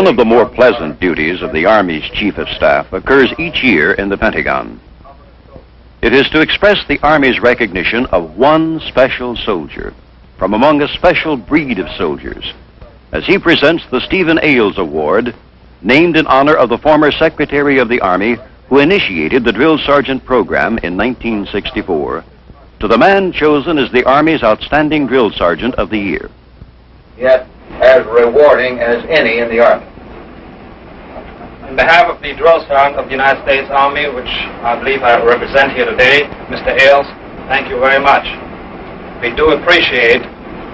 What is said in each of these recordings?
One of the more pleasant duties of the Army's Chief of Staff occurs each year in the Pentagon. It is to express the Army's recognition of one special soldier from among a special breed of soldiers, as he presents the Stephen Ailes Award, named in honor of the former Secretary of the Army who initiated the Drill Sergeant program in 1964, to the man chosen as the Army's Outstanding Drill Sergeant of the Year. Yet as rewarding as any in the Army. On behalf of the Drill Sergeant of the United States Army, which I believe I represent here today, Mr. Ailes, thank you very much. We do appreciate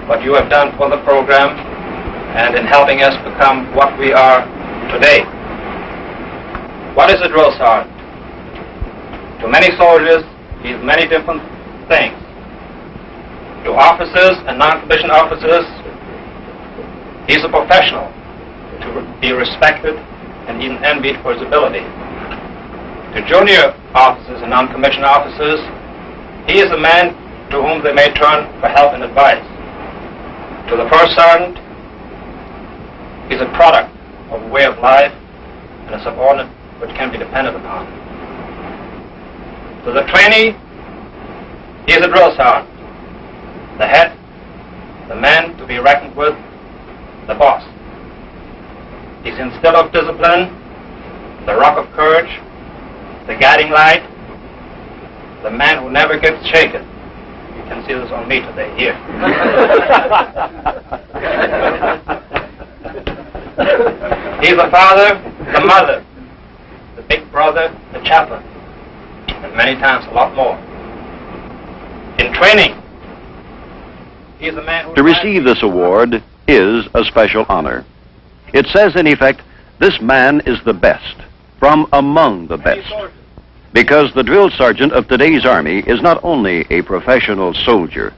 what you have done for the program and in helping us become what we are today. What is a drill sergeant? To many soldiers, he is many different things. To officers and non-commissioned officers, he is a professional to be respected and even envied for his ability. To junior officers and non-commissioned officers, he is a man to whom they may turn for help and advice. To the first sergeant, he is a product of a way of life and a subordinate which can be depended upon. To the trainee, he is a drill sergeant, the head, the man to be reckoned with, the boss. He's the instiller of discipline, the rock of courage, the guiding light, the man who never gets shaken. You can see this on me today, here. He's the father, the mother, the big brother, the chaplain, and many times a lot more. In training, he's a man who... To receive this award is a special honor. It says, in effect, this man is the best, from among the best. Because the drill sergeant of today's Army is not only a professional soldier,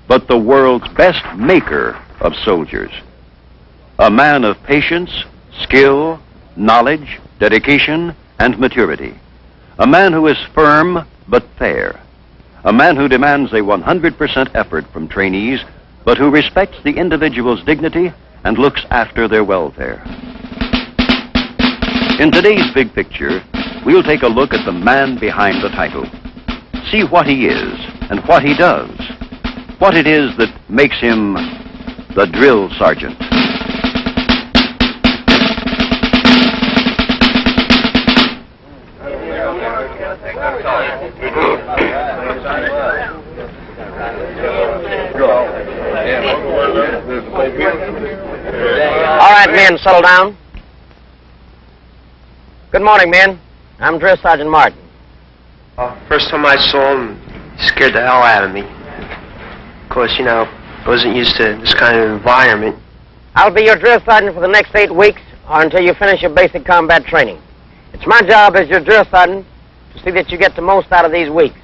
but the world's best maker of soldiers. A man of patience, skill, knowledge, dedication, and maturity. A man who is firm but fair. A man who demands a 100% effort from trainees, but who respects the individual's dignity and looks after their welfare. In today's big picture, we'll take a look at the man behind the title. See what he is and what he does. What it is that makes him the drill sergeant. All right, men, settle down. Good morning, men. I'm Drill Sergeant Martin. First time I saw him, he scared the hell out of me. Of course, you know, I wasn't used to this kind of environment. I'll be your drill sergeant for the next 8 weeks or until you finish your basic combat training. It's my job as your drill sergeant to see that you get the most out of these weeks.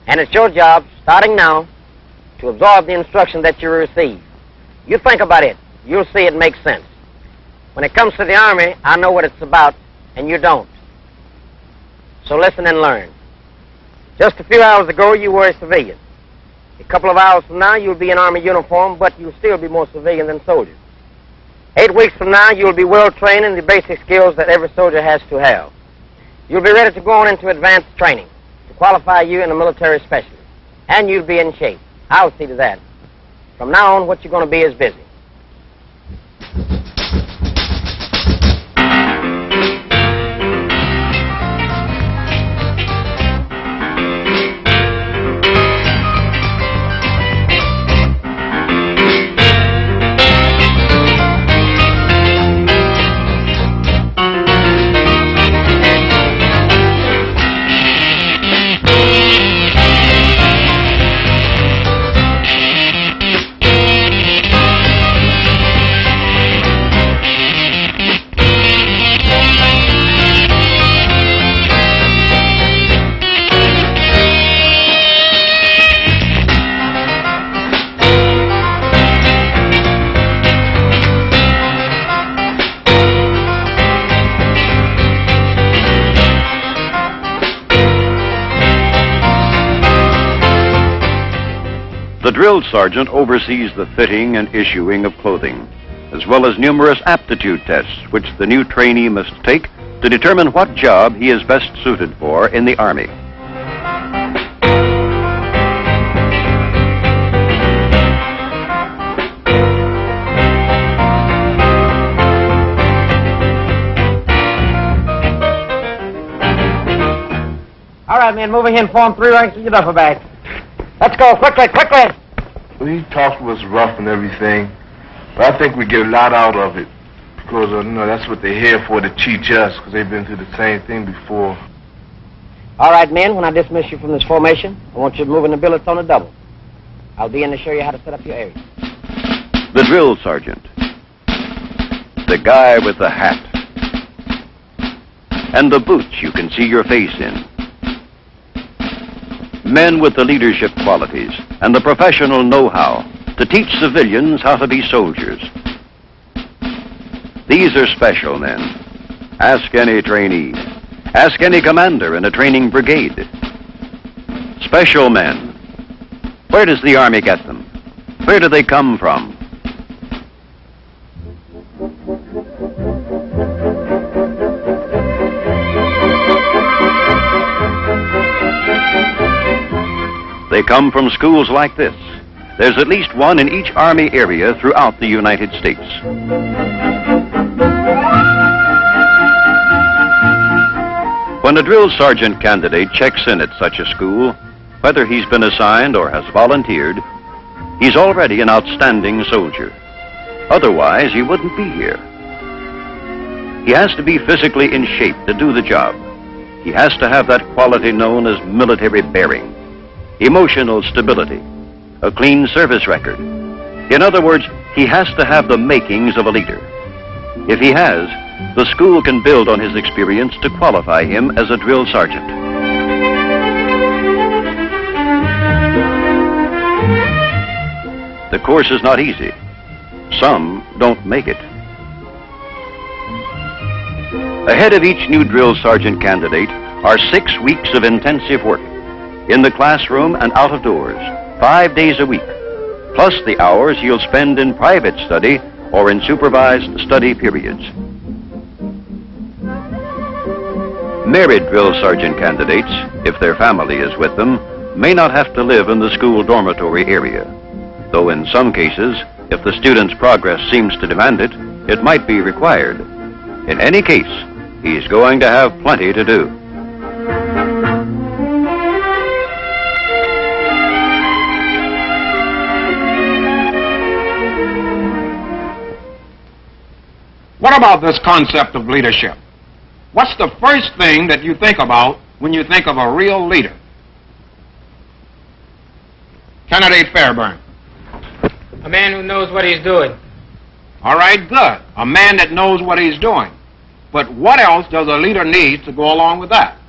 And it's your job, starting now, to absorb the instruction that you receive. You think about it. You'll see it makes sense. When it comes to the Army, I know what it's about, and you don't. So listen and learn. Just a few hours ago, you were a civilian. A couple of hours from now, you'll be in Army uniform, but you'll still be more civilian than soldier. 8 weeks from now, you'll be well trained in the basic skills that every soldier has to have. You'll be ready to go on into advanced training to qualify you in a military specialist. And you'll be in shape. I'll see to that. From now on, what you're going to be is busy. The drill sergeant oversees the fitting and issuing of clothing. as well as numerous aptitude tests which the new trainee must take to determine what job he is best suited for in the Army. All right, men, move ahead and form 3 ranks with your duffel bag. Let's go, quickly, quickly! Well, he talked to us rough and everything, but I think we get a lot out of it because, that's what they're here for, to teach us, because they've been through the same thing before. All right, men, when I dismiss you from this formation, I want you to move in the billets on a double. I'll be in to show you how to set up your area. The drill sergeant, the guy with the hat, and the boots you can see your face in. Men with the leadership qualities and the professional know-how to teach civilians how to be soldiers. These are special men. Ask any trainee. Ask any commander in a training brigade. Special men. Where does the Army get them? Where do they come from? They come from schools like this. There's at least one in each Army area throughout the United States. When a drill sergeant candidate checks in at such a school, whether he's been assigned or has volunteered, he's already an outstanding soldier. Otherwise, he wouldn't be here. He has to be physically in shape to do the job. He has to have that quality known as military bearing. Emotional stability, a clean service record. In other words, he has to have the makings of a leader. If he has, the school can build on his experience to qualify him as a drill sergeant. The course is not easy. Some don't make it. Ahead of each new drill sergeant candidate are 6 weeks of intensive work. In the classroom and out of doors, 5 days a week, plus the hours he'll spend in private study or in supervised study periods. Married drill sergeant candidates, if their family is with them, may not have to live in the school dormitory area, though in some cases, if the student's progress seems to demand it, it might be required. In any case, he's going to have plenty to do. What about this concept of leadership? What's the first thing that you think about when you think of a real leader? Candidate Fairburn. A man who knows what he's doing. All right, good. A man that knows what he's doing. But what else does a leader need to go along with that?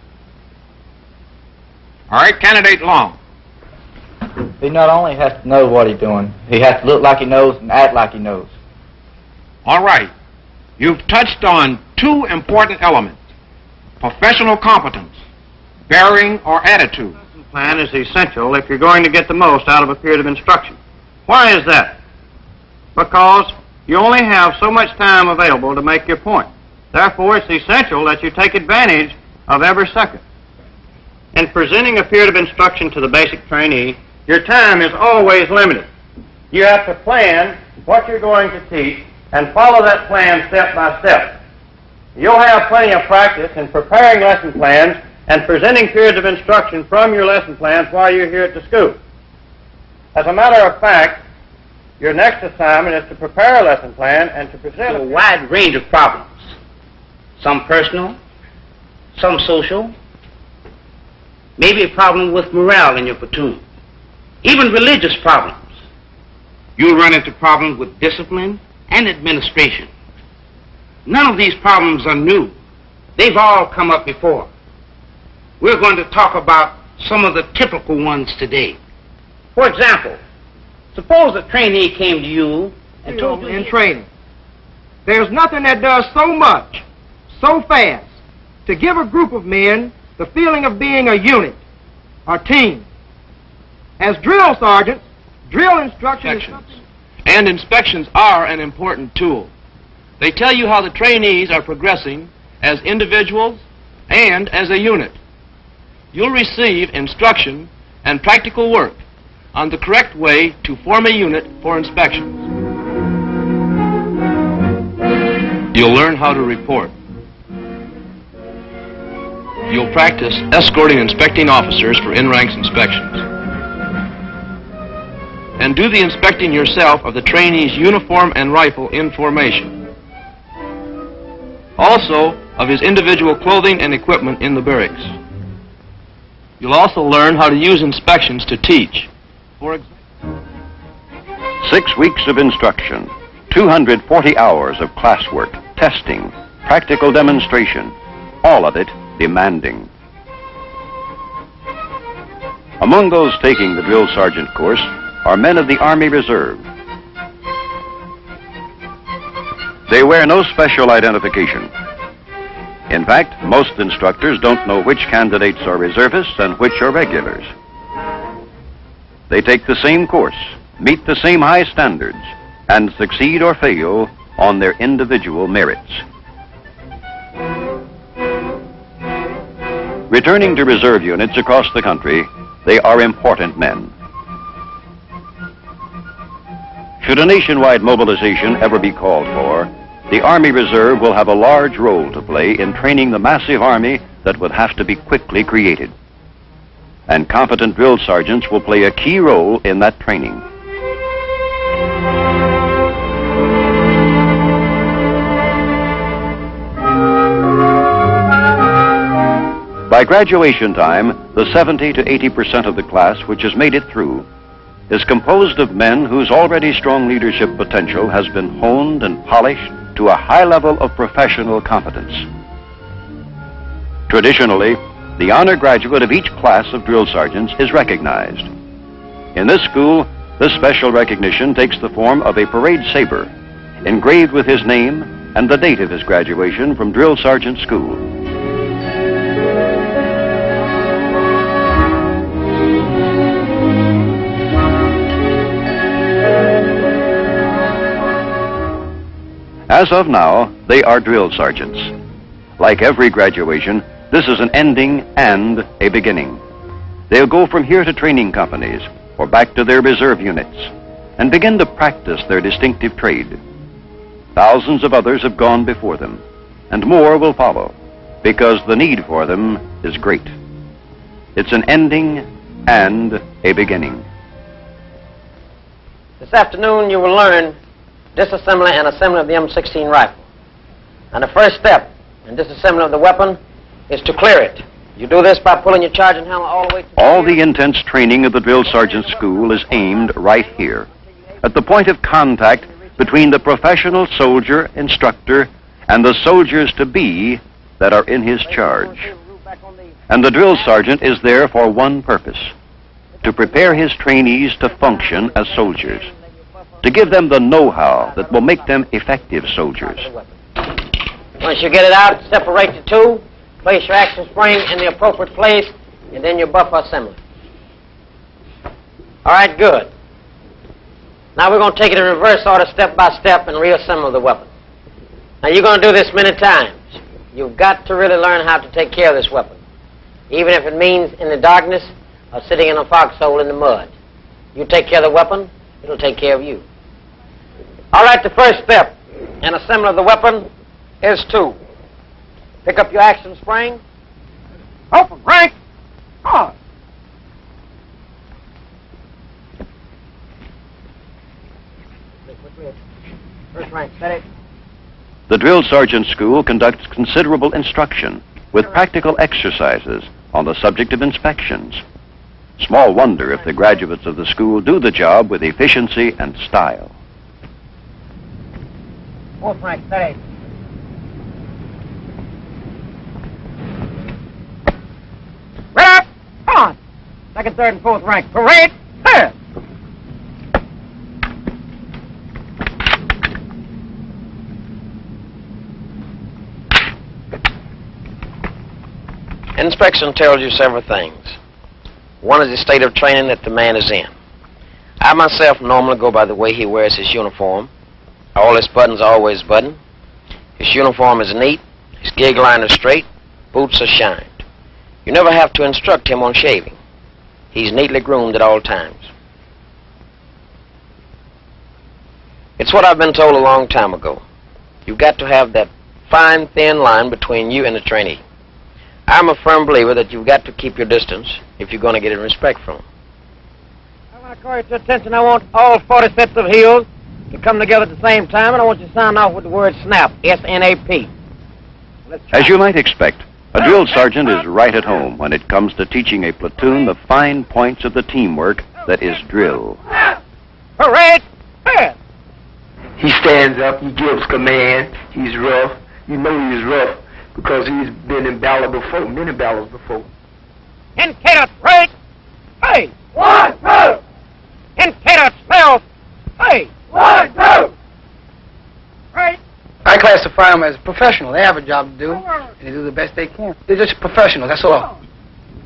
All right, Candidate Long. He not only has to know what he's doing, he has to look like he knows and act like he knows. All right. You've touched on 2 important elements: professional competence, bearing or attitude. The plan is essential if you're going to get the most out of a period of instruction. Why is that? Because you only have so much time available to make your point. Therefore, it's essential that you take advantage of every second. In presenting a period of instruction to the basic trainee, your time is always limited. You have to plan what you're going to teach and follow that plan step by step. You'll have plenty of practice in preparing lesson plans and presenting periods of instruction from your lesson plans while you're here at the school. As a matter of fact, your next assignment is to prepare a lesson plan and to present a wide range of problems. Some personal, some social, maybe a problem with morale in your platoon, even religious problems. You'll run into problems with discipline and administration. None of these problems are new. They've all come up before. We're going to talk about some of the typical ones today. For example, suppose a trainee came to you and told you in training, there's nothing that does so much, so fast, to give a group of men the feeling of being a unit, a team. As drill sergeants, drill instruction is something... And inspections are an important tool. They tell you how the trainees are progressing as individuals and as a unit. You'll receive instruction and practical work on the correct way to form a unit for inspections. You'll learn how to report. You'll practice escorting inspecting officers for in-ranks inspections. And do the inspecting yourself of the trainee's uniform and rifle in formation. Also, of his individual clothing and equipment in the barracks. You'll also learn how to use inspections to teach. For example, 6 weeks of instruction, 240 hours of classwork, testing, practical demonstration, all of it demanding. Among those taking the drill sergeant course are men of the Army Reserve. They wear no special identification. In fact, most instructors don't know which candidates are reservists and which are regulars. They take the same course, meet the same high standards, and succeed or fail on their individual merits. Returning to reserve units across the country, they are important men. Should a nationwide mobilization ever be called for, the Army Reserve will have a large role to play in training the massive army that would have to be quickly created. And competent drill sergeants will play a key role in that training. By graduation time, the 70 to 80% of the class which has made it through is composed of men whose already strong leadership potential has been honed and polished to a high level of professional competence. Traditionally, the honor graduate of each class of drill sergeants is recognized. In this school, this special recognition takes the form of a parade saber, engraved with his name and the date of his graduation from drill sergeant school. As of now, they are drill sergeants. Like every graduation, this is an ending and a beginning. They'll go from here to training companies or back to their reserve units and begin to practice their distinctive trade. Thousands of others have gone before them, and more will follow, because the need for them is great. It's an ending and a beginning. This afternoon you will learn disassembly and assembly of the M16 rifle. And the first step in disassembly of the weapon is to clear it. You do this by pulling your charging helmet all the way to All the intense training of the drill sergeant school is aimed right here, at the point of contact between the professional soldier instructor and the soldiers-to-be that are in his charge. And the drill sergeant is there for one purpose: to prepare his trainees to function as soldiers, to give them the know-how that will make them effective soldiers. Once you get it out, separate the two, place your action spring in the appropriate place, and then your buffer assembly. All right, good. Now we're going to take it in reverse order, step by step, and reassemble the weapon. Now you're going to do this many times. You've got to really learn how to take care of this weapon, even if it means in the darkness or sitting in a foxhole in the mud. You take care of the weapon, it'll take care of you. All right, the first step in assembly of the weapon is to pick up your action spring, open rank, on. First rank, steady. The drill sergeant school conducts considerable instruction with practical exercises on the subject of inspections. Small wonder if the graduates of the school do the job with efficiency and style. Fourth rank, steady. Right up, on. Second, third, and fourth rank, parade, clear. Inspection tells you several things. One is the state of training that the man is in. I myself normally go by the way he wears his uniform. All his buttons are always buttoned. His uniform is neat, his gig line is straight, boots are shined. You never have to instruct him on shaving. He's neatly groomed at all times. It's what I've been told a long time ago. You've got to have that fine, thin line between you and the trainee. I'm a firm believer that you've got to keep your distance if you're going to get respect from him. I want to call your attention. I want all 40 sets of heels to come together at the same time, and I want you to sound off with the word SNAP, S-N-A-P. As you might expect, a drill sergeant is right at home when it comes to teaching a platoon the fine points of the teamwork that is drill. Parade! Pass! He stands up, he gives command, he's rough. You know he's rough because he's been in battle before, many battles before. Indicator straight! Hey! 1, 2! Indicator spells! Hey! 1, 2! Right! I classify them as professional. They have a job to do, and they do the best they can. They're just professionals, that's all.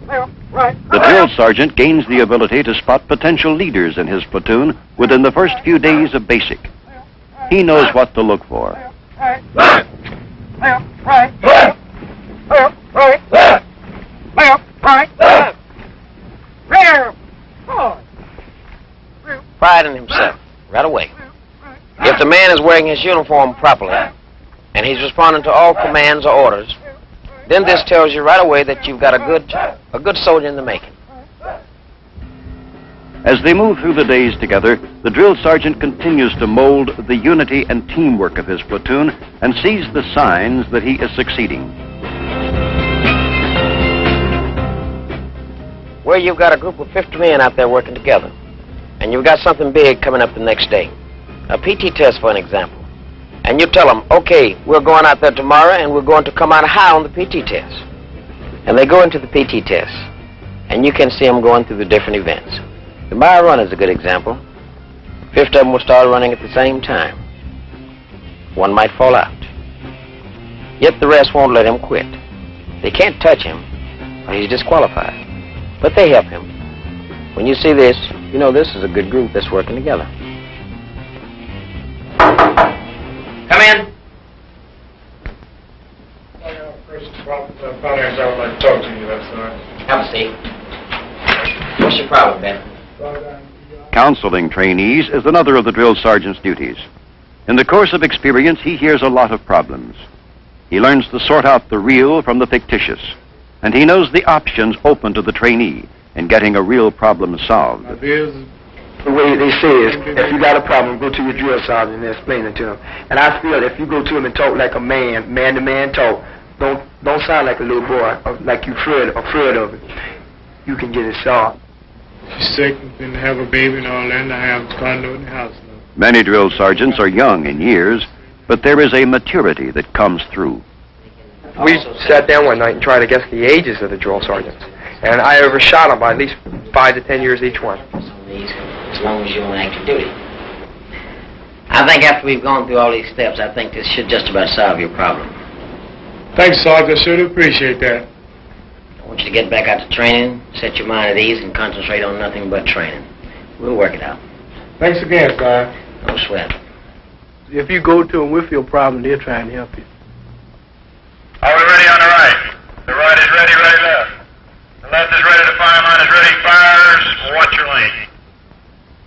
Right. The drill sergeant gains the ability to spot potential leaders in his platoon within the first few days of basic. He knows what to look for. Pride in himself, right away. If the man is wearing his uniform properly, and he's responding to all commands or orders, then this tells you right away that you've got a good soldier in the making. As they move through the days together, the drill sergeant continues to mold the unity and teamwork of his platoon and sees the signs that he is succeeding. Where you've got a group of 50 men out there working together, and you've got something big coming up the next day, a PT test for an example, and you tell them, okay, we're going out there tomorrow and we're going to come out high on the PT test. And they go into the PT test, and you can see them going through the different events. The mile run is a good example. 50 of them will start running at the same time. One might fall out. Yet the rest won't let him quit. They can't touch him, or he's disqualified. But they help him. When you see this, you know this is a good group that's working together. Come in. First, finance, I would like to talk to you, that's all right. Have a seat. What's your problem, Ben? Counseling trainees is another of the drill sergeant's duties. In the course of experience, he hears a lot of problems. He learns to sort out the real from the fictitious, and he knows the options open to the trainee in getting a real problem solved. The way they say is, if you got a problem, go to your drill sergeant and explain it to him. And I feel if you go to him and talk like a man, man-to-man talk, don't sound like a little boy, or like you're afraid of it. You can get it solved. She's sick and have a baby and all that, and I have a condo in the house now. Many drill sergeants are young in years, but there is a maturity that comes through. We sat down one night and tried to guess the ages of the drill sergeants, and I overshot them by at least 5 to 10 years each one. As long as you're on active duty. I think after we've gone through all these steps, I think this should just about solve your problem. Thanks, Sarge. I sure do appreciate that. I want you to get back out to training, set your mind at ease, and concentrate on nothing but training. We'll work it out. Thanks again, Sarge. No sweat. If you go to them with your problem, they'll try and help you. Are we ready on the right? The right is ready, ready left. The left is ready, the fire line is ready, fires. Watch your lane.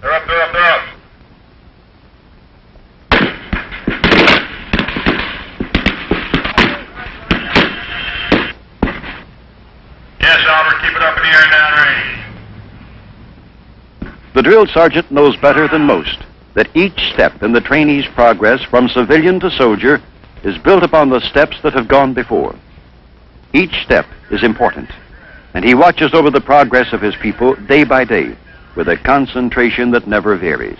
They're up, they're up, they're up. Yes, Albert, keep it up in the air and downrange. The drill sergeant knows better than most that each step in the trainee's progress from civilian to soldier is built upon the steps that have gone before. Each step is important, and he watches over the progress of his people day by day with a concentration that never varies.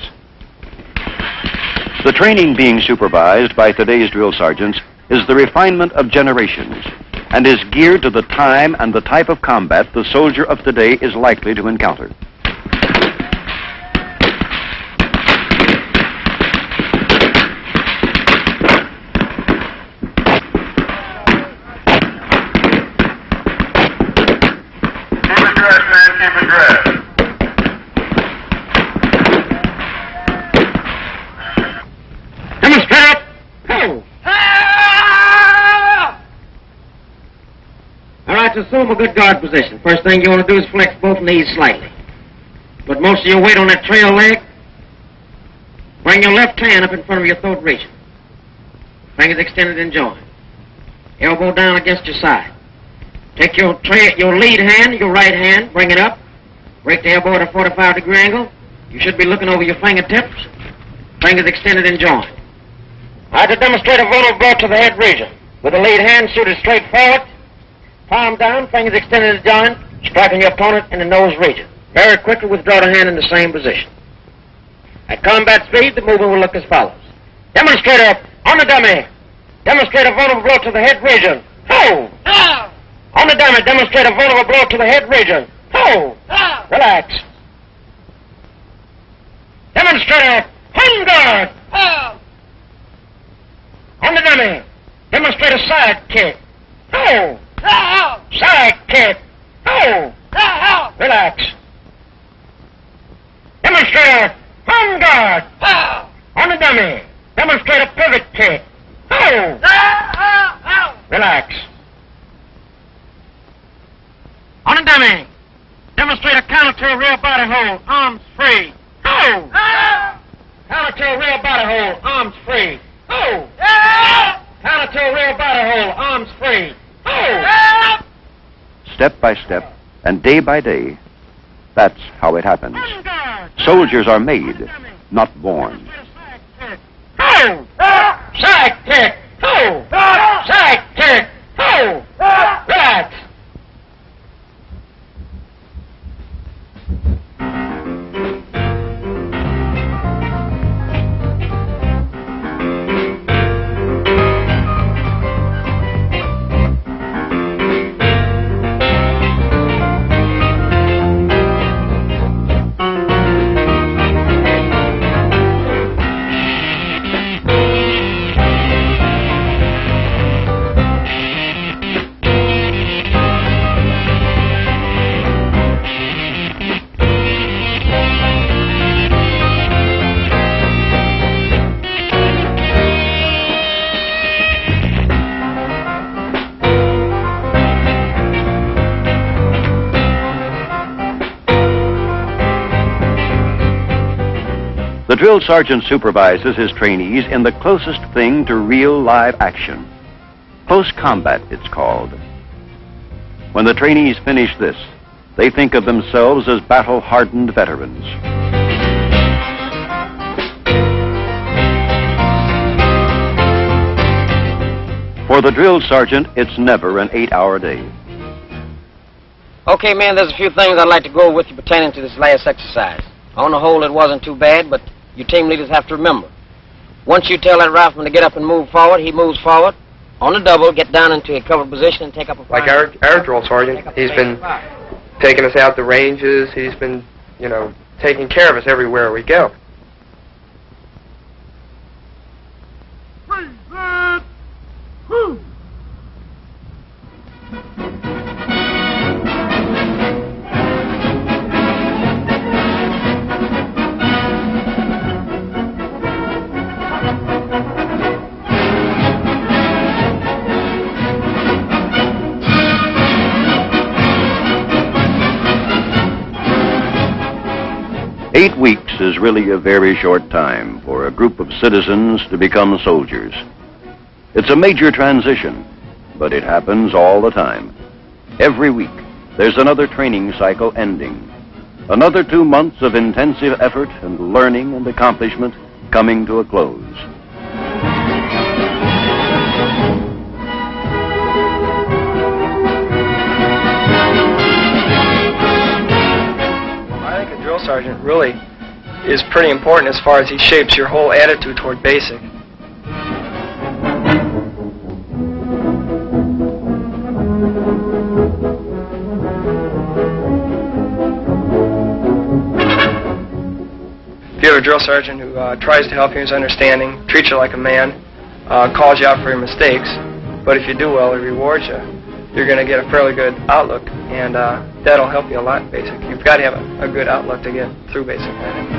The training being supervised by today's drill sergeants is the refinement of generations and is geared to the time and the type of combat the soldier of today is likely to encounter. Keep it dressed, man, keep it dressed. let's assume a good guard position. First thing you want to do is flex both knees slightly. Put most of your weight on that trail leg. Bring your left hand up in front of your throat region. Fingers extended and joined. Elbow down against your side. Take your lead hand, your right hand, bring it up. Break the elbow at a 45-degree angle. You should be looking over your fingertips. Fingers extended and joined. Now to demonstrate a vulnerable blow to the head region. With the lead hand shooted straight forward, palm down, fingers extended and joined, striking your opponent in the nose region. Very quickly withdraw the hand in the same position. At combat speed, the movement will look as follows. Demonstrator on the dummy. Demonstrate a vulnerable blow to the head region. Hold. On the dummy, demonstrate a vulnerable blow to the head region. Hold. Relax. Demonstrator home guard. On the dummy, demonstrate a side kick. Hold. Side kick. Hold. Relax. Demonstrator home guard. On the dummy, demonstrate a pivot kick. Hold. Relax. On the dummy, demonstrate a counter to a rear body hold, arms free. Hold. Counter to a rear body hold, arms free. Hold. Counter to a rear body hold, arms free. Hold. Step by step and day by day, that's how it happens. Soldiers are made, not born. Hold. Side kick. Hold. Side kick. Hold. Relax. The drill sergeant supervises his trainees in the closest thing to real live action. Close combat, it's called. When the trainees finish this, they think of themselves as battle-hardened veterans. For the drill sergeant, it's never an 8-hour day. Okay, man, there's a few things I'd like to go over with you pertaining to this last exercise. On the whole, it wasn't too bad, but you team leaders have to remember. Once you tell that rifleman to get up and move forward, he moves forward. On the double, get down into a covered position and take up a fire. Like our drill sergeant, he's been taking us out the ranges. He's been, taking care of us everywhere we go. Eight weeks is really a very short time for a group of citizens to become soldiers. It's a major transition, but it happens all the time. Every week, there's another training cycle ending. Another 2 months of intensive effort and learning and accomplishment coming to a close. I think a drill sergeant really is pretty important as far as he shapes your whole attitude toward basic. If you have a drill sergeant who tries to help you in his understanding, treats you like a man, calls you out for your mistakes, but if you do well, he rewards you, you're going to get a fairly good outlook, and that'll help you a lot in basic. You've got to have a good outlook to get through basic, I think.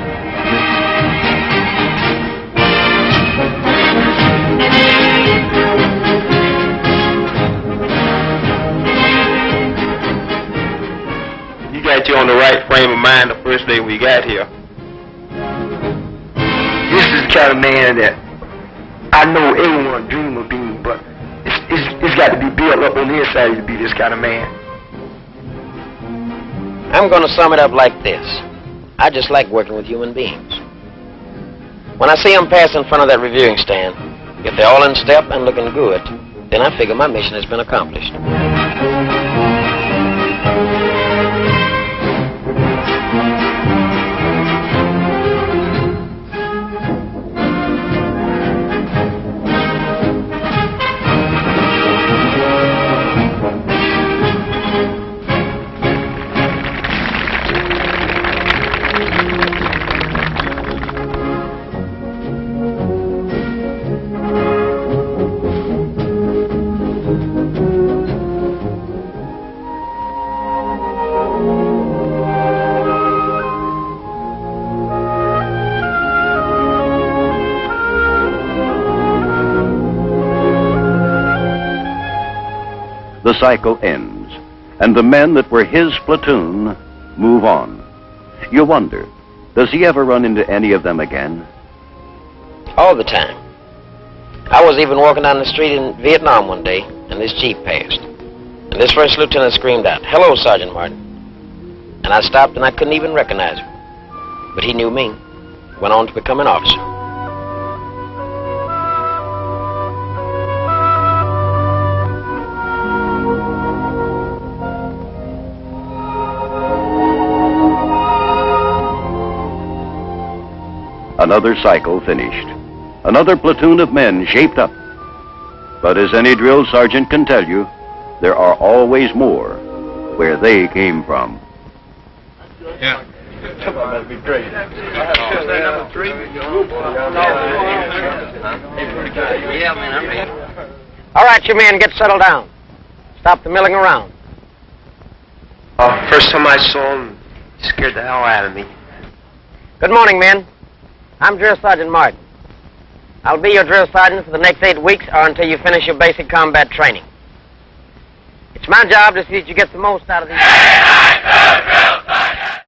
you on the right frame of mind the first day we got here. This is the kind of man that I know everyone dream of being, but it's got to be built up on the inside to be this kind of man. I'm going to sum it up like this. I just like working with human beings. When I see them pass in front of that reviewing stand, if they're all in step and looking good, then I figure my mission has been accomplished. The cycle ends, and the men that were his platoon move on. You wonder, does he ever run into any of them again? All the time. I was even walking down the street in Vietnam one day, and this Jeep passed. And this first lieutenant screamed out, "Hello, Sergeant Martin." And I stopped and I couldn't even recognize him. But he knew me, went on to become an officer. Another cycle finished. Another platoon of men shaped up. But as any drill sergeant can tell you, there are always more where they came from. Yeah. That'd be great. Number 3? Yeah, man, I'm ready. All right, you men, get settled down. Stop the milling around. First time I saw him, he scared the hell out of me. Good morning, men. I'm Drill Sergeant Martin. I'll be your drill sergeant for the next 8 weeks or until you finish your basic combat training. It's my job to see that you get the most out of these...